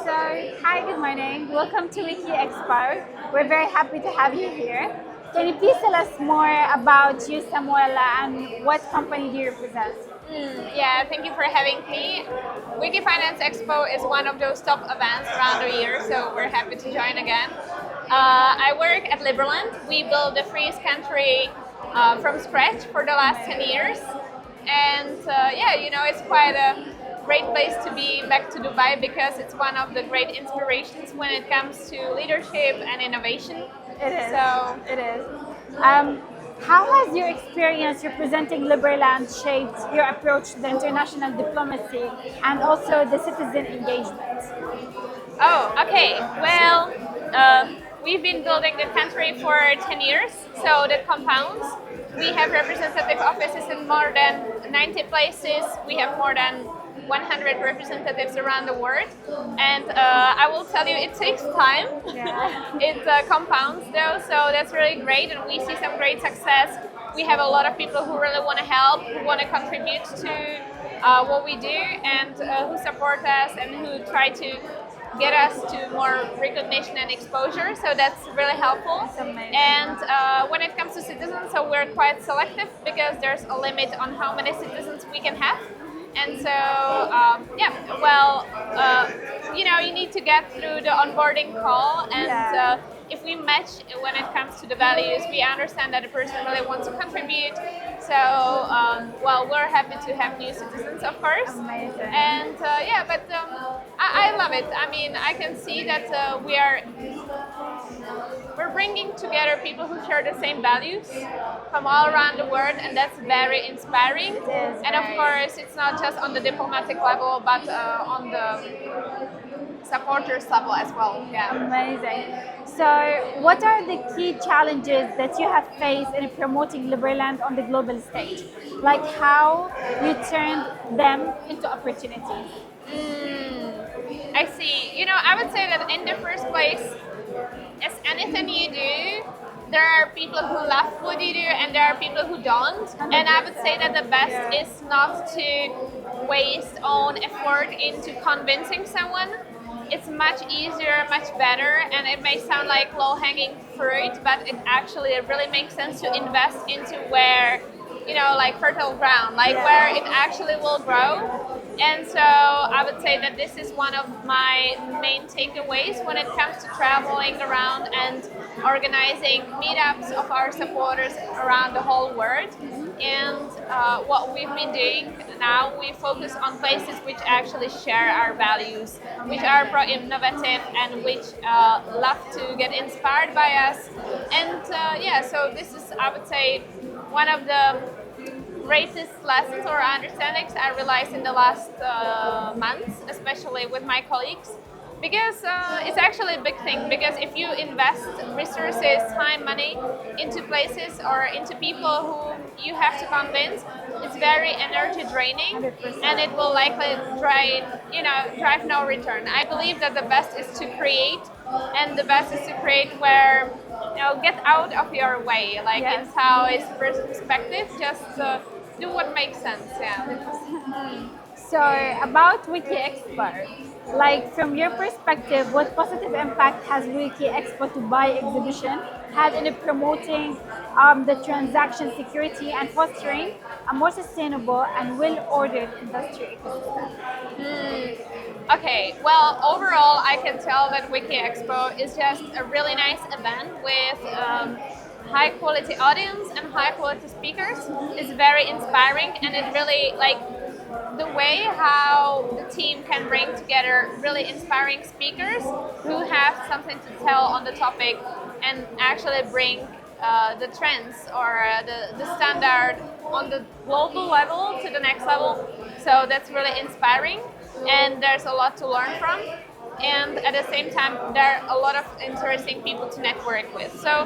So, hi, good morning. Welcome to WikiEXPO. We're very happy to have you here. Can you please tell us more about you, Samuela, and what company do you represent? Yeah, thank you for having me. Wiki Finance Expo is one of those top events around the year, so we're happy to join again. I work at Liberland. We built the freeze country from scratch for the last 10 years. And it's quite a great place to be back to Dubai because it's one of the great inspirations when it comes to leadership and innovation. It is. So, it is. How has your experience representing Liberland shaped your approach to the international diplomacy and also the citizen engagement? Oh, okay. Well, we've been building the country for 10 years, so the compounds. We have representative offices in more than 90 places. We have more than 100 representatives around the world. And I will tell you, it takes time. Yeah. It compounds though, so that's really great. And we see some great success. We have a lot of people who really want to help, who want to contribute to what we do, and who support us and who try to get us to more recognition and exposure, so that's really helpful. That's amazing. And when it comes to citizens, so we're quite selective because there's a limit on how many citizens we can have. And so, you need to get through the onboarding call, and if we match when it comes to the values, we understand that the person really wants to contribute. So, we're happy to have new citizens, of course. Amazing. And I love it. I mean, I can see that we're bringing together people who share the same values from all around the world, and that's very inspiring. And of course, it's not just on the diplomatic level, but on the supporters level as well. Yeah. Amazing. So, what are the key challenges that you have faced in promoting Liberland on the global stage? Like how you turned them into opportunities? I see. I would say that in the first place, as anything you do, there are people who love what you do and there are people who don't. And I would say that the best is not to waste own effort into convincing someone. It's much easier, much better, and it may sound like low-hanging fruit, but it actually really makes sense to invest into where, like fertile ground, like where it actually will grow. And so I would say that this is one of my main takeaways when it comes to traveling around and organizing meetups of our supporters around the whole world. And what we've been doing now, we focus on places which actually share our values, which are pro-innovative and which love to get inspired by us. And so this is, I would say, one of the greatest lessons or understandings I realized in the last months, especially with my colleagues, because it's actually a big thing. Because if you invest resources, time, money into places or into people who you have to convince, it's very energy draining, 100%. and it will likely drive no return. I believe that the best is to create, and the best is to create where get out of your way. Like in Taoist perspective, just do what makes sense. Yeah. So, about WikiEXPO, like from your perspective, what positive impact has WikiEXPO Dubai exhibition had in promoting the transaction security and fostering a more sustainable and well-ordered industry ecosystem? Okay, well, overall, I can tell that WikiEXPO is just a really nice event with high quality audience and high quality speakers. It's very inspiring, and it really the way how the team can bring together really inspiring speakers who have something to tell on the topic and actually bring the trends or the standard on the global level to the next level. So that's really inspiring, and there's a lot to learn from. And at the same time, there are a lot of interesting people to network with. So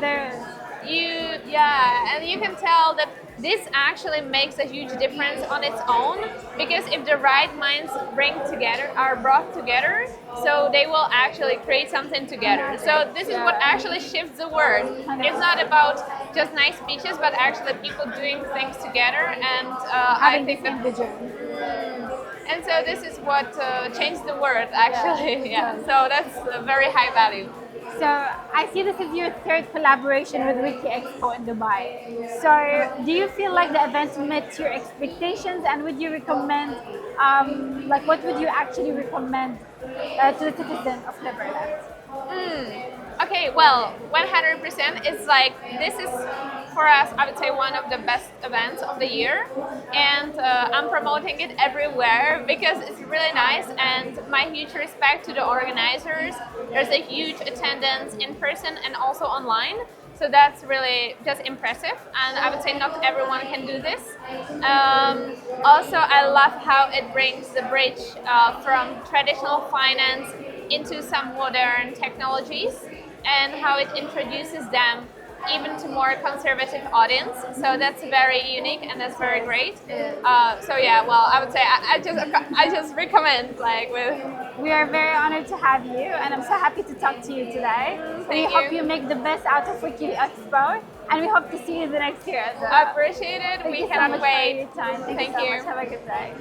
and you can tell that this actually makes a huge difference on its own, because if the right minds are brought together, so they will actually create something together. So this is what actually shifts the world. It's not about just nice speeches, but actually people doing things together, and I think that vision. And so this is what changed the world, actually. Yeah. So that's a very high value. So I see this is your third collaboration with WikiEXPO in Dubai. So do you feel like the event met your expectations, and would you recommend, like, what would you actually recommend to the citizen of Liberland? Okay, well, 100% is like, this is for us, I would say, one of the best events of the year. And I'm promoting it everywhere because it's really nice, and my huge respect to the organizers. There's a huge attendance in person and also online. So that's really just impressive, and I would say not everyone can do this. Also, I love how it brings the bridge from traditional finance into some modern technologies, and how it introduces them even to more conservative audience. So that's very unique, and that's very great. So yeah, well, I would say I just recommend, like, with. We are very honored to have you, and I'm so happy to talk to you today. We hope you make the best out of WikiEXPO, and we hope to see you the next year. I appreciate it. Thank We you so cannot much wait. for your time. Thank you so much. Have a good day.